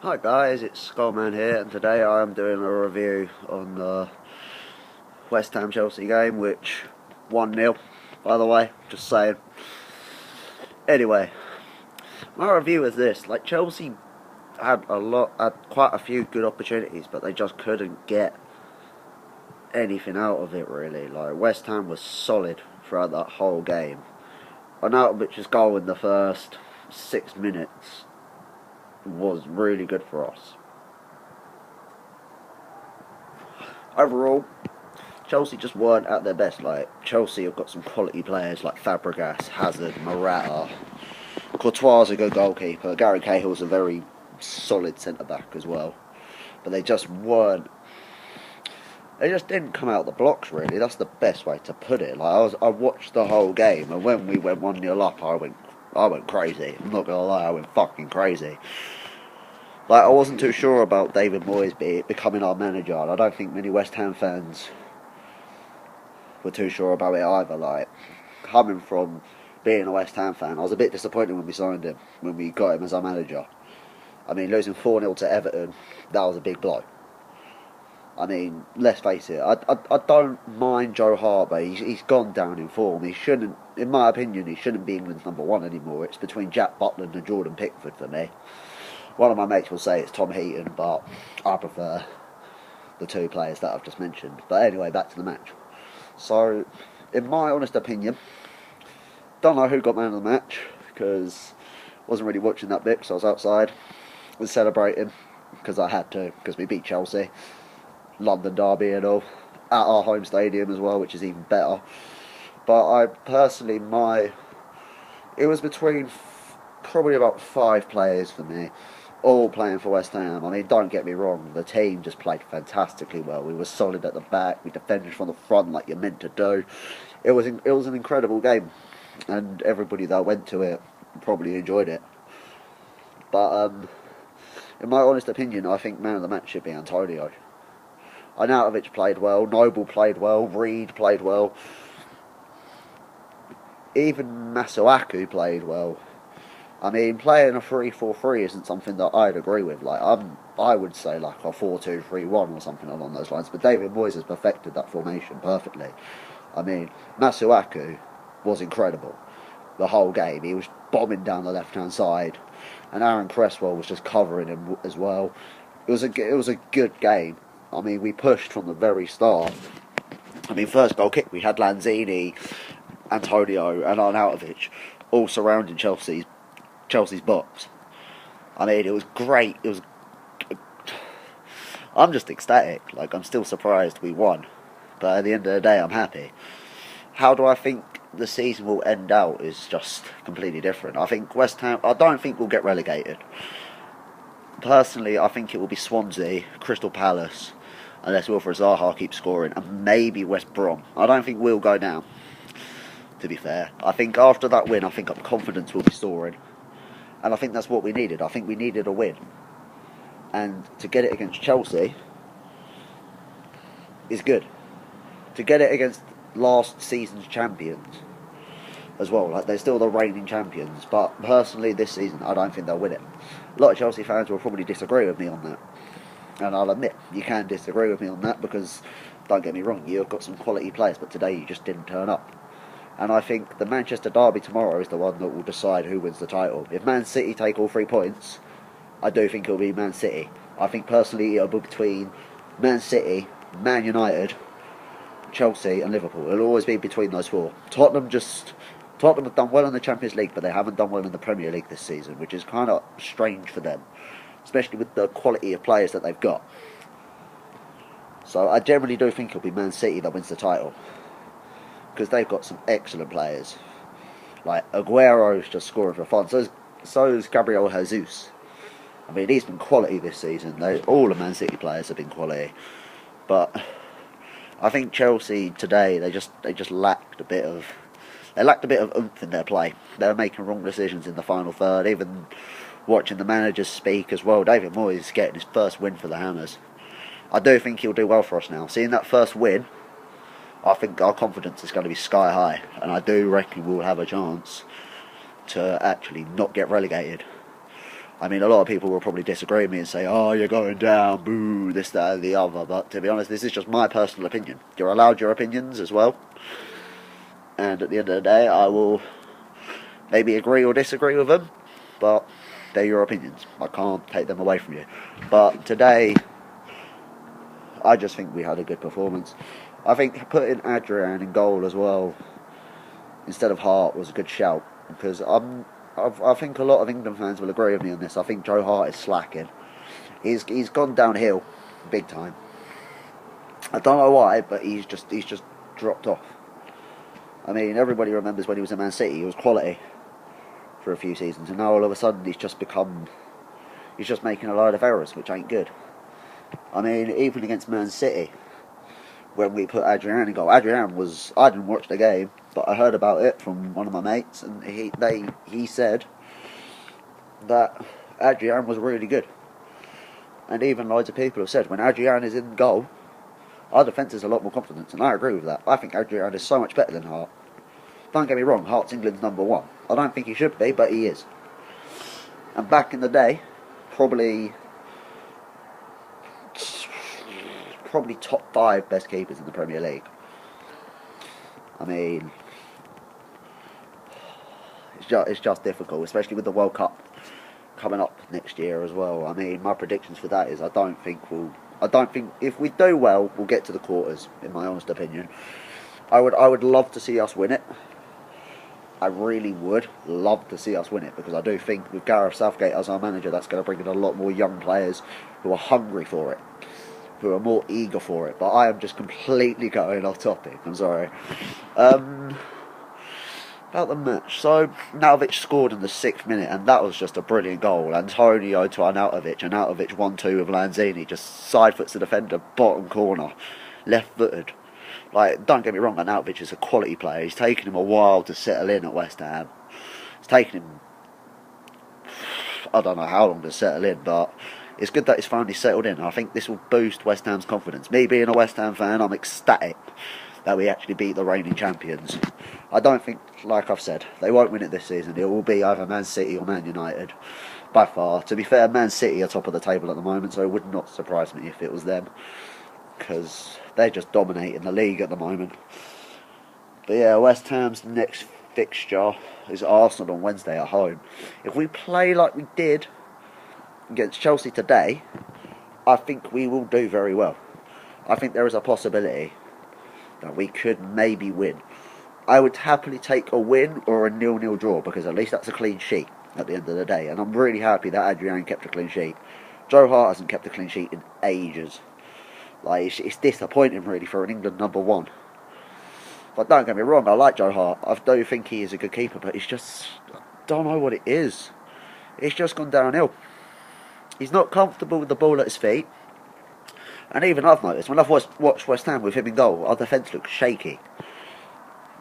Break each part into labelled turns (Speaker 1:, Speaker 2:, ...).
Speaker 1: Hi guys, it's Skullman here, and today I am doing a review on the West Ham Chelsea game, which 1-0, by the way, just saying. Anyway, my review is this: like Chelsea had quite a few good opportunities, but they just couldn't get anything out of it really. Like West Ham was solid throughout that whole game. Arnautovic's goal in the first 6 minutes was really good for us. Overall, Chelsea just weren't at their best. Like Chelsea have got some quality players like Fabregas, Hazard, Morata. Courtois is a good goalkeeper. Gary Cahill's a very solid centre back as well. But they just weren't. They just didn't come out the blocks really. That's the best way to put it. Like I watched the whole game, and when we went 1-0 up, I went crazy. I'm not gonna lie, I went fucking crazy. Like I wasn't too sure about David Moyes becoming our manager, and I don't think many West Ham fans were too sure about it either. Like coming from being a West Ham fan, I was a bit disappointed when we signed him, when we got him as our manager. I mean, losing 4-0 to Everton, that was a big blow. I mean, let's face it, I don't mind Joe Hart, but he's gone down in form. He shouldn't, in my opinion, he shouldn't be England's number one anymore. It's between Jack Butland and Jordan Pickford for me. One of my mates will say it's Tom Heaton, but I prefer the two players that I've just mentioned. But anyway, back to the match. So, in my honest opinion, don't know who got man of the match, because I wasn't really watching that bit because I was outside. I was celebrating because I had to, because we beat Chelsea. London derby and all, at our home stadium as well, which is even better. But I personally, it was between probably about 5 players for me, all playing for West Ham. I mean, don't get me wrong, the team just played fantastically well. We were solid at the back, we defended from the front like you're meant to do. It was an incredible game, and everybody that went to it probably enjoyed it. But in my honest opinion, I think man of the match should be Antonio. Arnautovic played well, Noble played well, Reed played well, even Masuaku played well. I mean, playing a 3-4-3 isn't something that I'd agree with. Like, I would say like a 4-2-3-1 or something along those lines. But David Moyes has perfected that formation perfectly. I mean, Masuaku was incredible the whole game. He was bombing down the left-hand side, and Aaron Cresswell was just covering him as well. It was a good game. I mean, we pushed from the very start. I mean, first goal kick, we had Lanzini, Antonio, and Arnautovic all surrounding Chelsea's box. I mean, it was great. I'm just ecstatic. Like, I'm still surprised we won, but at the end of the day, I'm happy. How do I think the season will end out is just completely different. I think West Ham. I don't think we'll get relegated. Personally, I think it will be Swansea, Crystal Palace, unless Wilfred Zaha keeps scoring, and maybe West Brom. I don't think we'll go down, to be fair. I think after that win, I think our confidence will be soaring. And I think that's what we needed. I think we needed a win. And to get it against Chelsea is good. To get it against last season's champions as well. Like, they're still the reigning champions. But personally, this season, I don't think they'll win it. A lot of Chelsea fans will probably disagree with me on that. And I'll admit, you can disagree with me on that because, don't get me wrong, you've got some quality players, but today you just didn't turn up. And I think the Manchester derby tomorrow is the one that will decide who wins the title. If Man City take all 3 points, I do think it'll be Man City. I think personally it'll be between Man City, Man United, Chelsea and Liverpool. It'll always be between those 4. Tottenham have done well in the Champions League, but they haven't done well in the Premier League this season, which is kind of strange for them, especially with the quality of players that they've got. So I generally do think it'll be Man City that wins the title, because they've got some excellent players. Like Aguero's just scoring for fun. So is Gabriel Jesus. I mean, he's been quality this season. All the Man City players have been quality, but I think Chelsea today they just lacked a bit of oomph in their play. They were making wrong decisions in the final third. Even watching the managers speak as well. David Moyes getting his first win for the Hammers. I do think he'll do well for us now. Seeing that first win, I think our confidence is going to be sky high, and I do reckon we'll have a chance to actually not get relegated. I mean, a lot of people will probably disagree with me and say, oh, you're going down, boo, this, that, and the other. But to be honest, this is just my personal opinion. You're allowed your opinions as well. And at the end of the day, I will maybe agree or disagree with them. But they're your opinions. I can't take them away from you. But today, I just think we had a good performance. I think putting Adrian in goal as well, instead of Hart, was a good shout. Because I think a lot of England fans will agree with me on this. I think Joe Hart is slacking. He's gone downhill, big time. I don't know why, but he's just dropped off. I mean, everybody remembers when he was at Man City, he was quality for a few seasons, and now all of a sudden he's just making a load of errors, which ain't good. I mean, even against Man City, when we put Adrian in goal, I didn't watch the game, but I heard about it from one of my mates, and he said that Adrian was really good. And even loads of people have said when Adrian is in goal, our defence is a lot more confident, and I agree with that. I think Adrian is so much better than Hart. Don't get me wrong, Hart's England's number one. I don't think he should be, but he is. And back in the day, probably top 5 best keepers in the Premier League. I mean, it's just difficult, especially with the World Cup coming up next year as well. I mean, my predictions for that is I don't think if we do well, we'll get to the quarters, in my honest opinion. I would love to see us win it. I really would love to see us win it, because I do think with Gareth Southgate as our manager, that's going to bring in a lot more young players who are hungry for it, who are more eager for it. But I am just completely going off topic, I'm sorry. About the match, so Arnautovic scored in the 6th minute, and that was just a brilliant goal. Antonio to Arnautovic, and Arnautovic 1-2 with Lanzini, just side foots the defender, bottom corner, left footed. Like, don't get me wrong, Arnautovic is a quality player. He's taken him a while to settle in at West Ham. It's taken him, I don't know how long to settle in, but it's good that he's finally settled in. I think this will boost West Ham's confidence. Me being a West Ham fan, I'm ecstatic that we actually beat the reigning champions. I don't think, like I've said, they won't win it this season. It will be either Man City or Man United, by far. To be fair, Man City are top of the table at the moment, so it would not surprise me if it was them, because they're just dominating the league at the moment. But yeah, West Ham's next fixture is Arsenal on Wednesday at home. If we play like we did against Chelsea today, I think we will do very well. I think there is a possibility that we could maybe win. I would happily take a win or a 0-0 draw, because at least that's a clean sheet at the end of the day, and I'm really happy that Adrian kept a clean sheet. Joe Hart hasn't kept a clean sheet in ages. Like, it's disappointing really for an England number one. But don't get me wrong, I like Joe Hart. I do think he is a good keeper, but it's just, I don't know what it is. It's just gone downhill. He's not comfortable with the ball at his feet. And even I've noticed, when I've watched West Ham with him in goal, our defence looks shaky.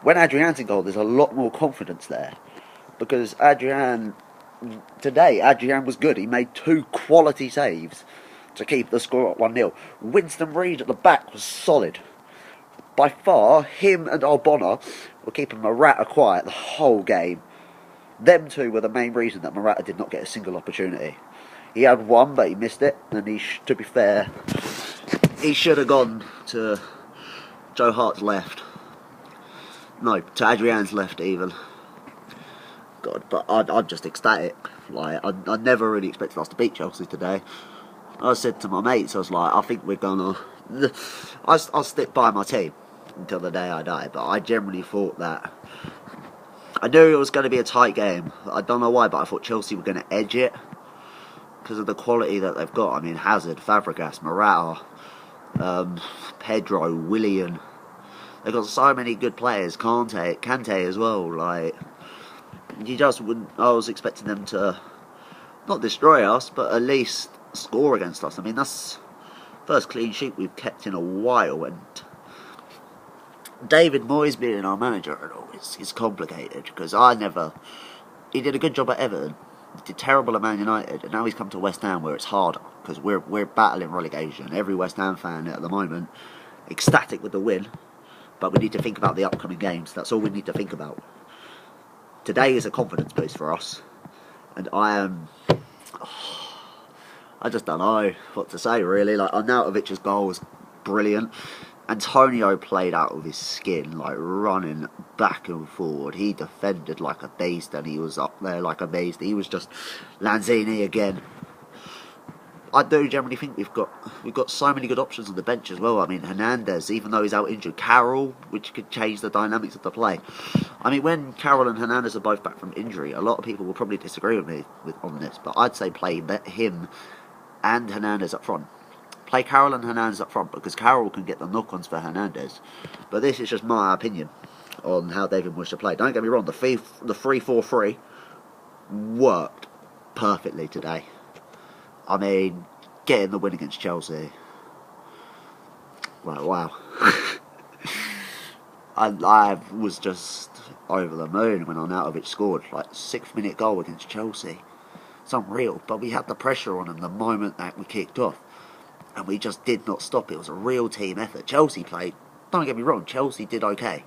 Speaker 1: When Adrian's in goal, there's a lot more confidence there. Because today, Adrian was good. He made 2 quality saves to keep the score at 1-0. Winston Reid at the back was solid. By far, him and Albona were keeping Morata quiet the whole game. Them two were the main reason that Morata did not get a single opportunity. He had one, but he missed it. And to be fair, he should have gone to Joe Hart's left. No, to Adrian's left even. God, but I'm just ecstatic. Like, I never really expected us to beat Chelsea today. I said to my mates, I was like, I think we're gonna... I'll stick by my team until the day I die, but I generally thought that... I knew it was going to be a tight game. I don't know why, but I thought Chelsea were going to edge it because of the quality that they've got. I mean, Hazard, Fabregas, Morata, Pedro, Willian. They've got so many good players. Kante as well. Like, you just wouldn't... I was expecting them to not destroy us, but at least score against us. I mean, that's first clean sheet we've kept in a while, and David Moyes being our manager and all is complicated, because he did a good job at Everton, he did terrible at Man United, and now he's come to West Ham where it's harder, because we're battling relegation. Every West Ham fan at the moment ecstatic with the win, but we need to think about the upcoming games. That's all we need to think about. Today is a confidence boost for us, and I am I just don't know what to say really. Like, Arnautovic's goal was brilliant. Antonio played out of his skin, like running back and forward. He defended like a beast, and he was up there like a beast. He was just Lanzini again. I do generally think we've got so many good options on the bench as well. I mean, Hernandez, even though he's out injured, Carroll, which could change the dynamics of the play. I mean, when Carroll and Hernandez are both back from injury, a lot of people will probably disagree with me on this, but I'd say play him and Hernandez up front. Play Carroll and Hernandez up front, because Carroll can get the knock-ons for Hernandez. But this is just my opinion on how David Moyes should play. Don't get me wrong, the 3-4-3 worked perfectly today. I mean, getting the win against Chelsea. Like, wow. I was just over the moon when Arnautovic scored. Like, 6th-minute goal against Chelsea. It's unreal. But we had the pressure on them the moment that we kicked off. And we just did not stop. It was a real team effort. Chelsea played, don't get me wrong, Chelsea did okay.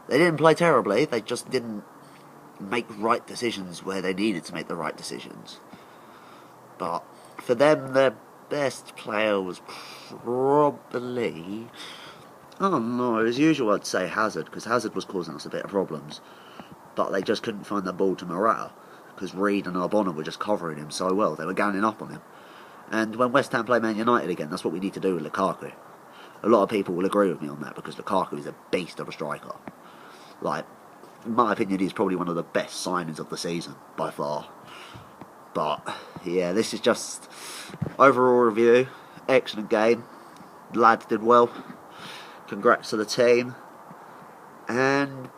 Speaker 1: They didn't play terribly. They just didn't make right decisions where they needed to make the right decisions. But for them, their best player was probably, oh no, as usual I'd say Hazard, because Hazard was causing us a bit of problems. But they just couldn't find the ball to Morata, because Reed and Arbona were just covering him so well. They were ganging up on him. And when West Ham play Man United again, that's what we need to do with Lukaku. A lot of people will agree with me on that, because Lukaku is a beast of a striker. Like, in my opinion, he's probably one of the best signings of the season, by far. But, yeah, this is just overall review. Excellent game. The lads did well. Congrats to the team. And,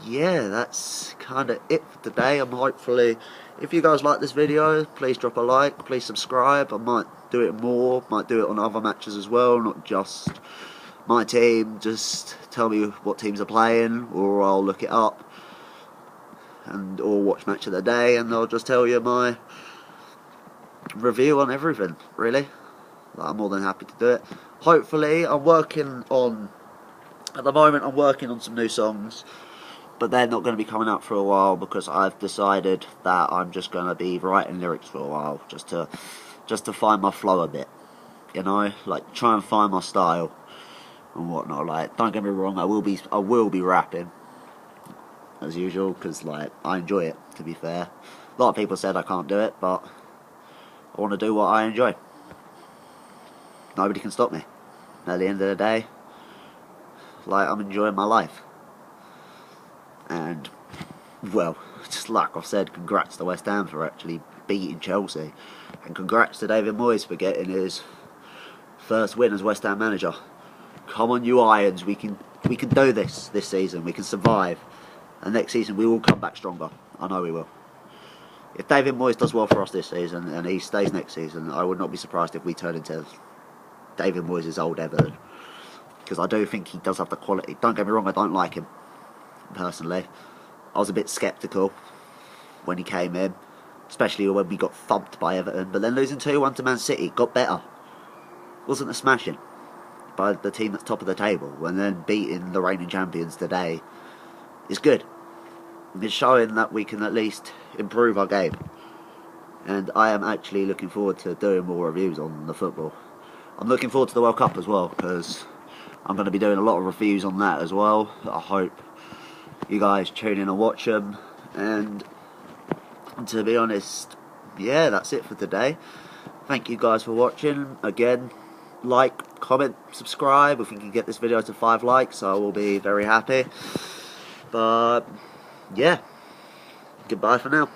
Speaker 1: yeah, that's kind of it for today. I'm hopefully, if you guys like this video, please drop a like, please subscribe. I might do it more, might do it on other matches as well, not just my team. Just tell me what teams are playing, or I'll look it up, and or watch match of the day, and I'll just tell you my review on everything, really. I'm more than happy to do it. Hopefully, at the moment I'm working on some new songs, but they're not going to be coming out for a while, because I've decided that I'm just going to be writing lyrics for a while, just to find my flow a bit, you know, like try and find my style and whatnot. Like, don't get me wrong, I will be rapping as usual, because like I enjoy it, to be fair. A lot of people said I can't do it, but I want to do what I enjoy. Nobody can stop me. At the end of the day, like, I'm enjoying my life. And, well, just like I've said, congrats to West Ham for actually beating Chelsea. And congrats to David Moyes for getting his first win as West Ham manager. Come on, you Irons, we can do this season. We can survive. And next season we will come back stronger. I know we will. If David Moyes does well for us this season and he stays next season, I would not be surprised if we turn into David Moyes' old Everton. Because I do think he does have the quality. Don't get me wrong, I don't like him personally. I was a bit sceptical when he came in, especially when we got thumped by Everton. But then losing 2-1 to Man City got better. Wasn't a smashing by the team that's top of the table, and then beating the reigning champions today is good. It's showing that we can at least improve our game. And I am actually looking forward to doing more reviews on the football. I'm looking forward to the World Cup as well, because I'm going to be doing a lot of reviews on that as well. I hope you guys tune in and watch them. And to be honest, yeah, that's it for today. Thank you guys for watching. Again, like, comment, subscribe. If we can get this video to 5 likes, I will be very happy. But yeah, goodbye for now.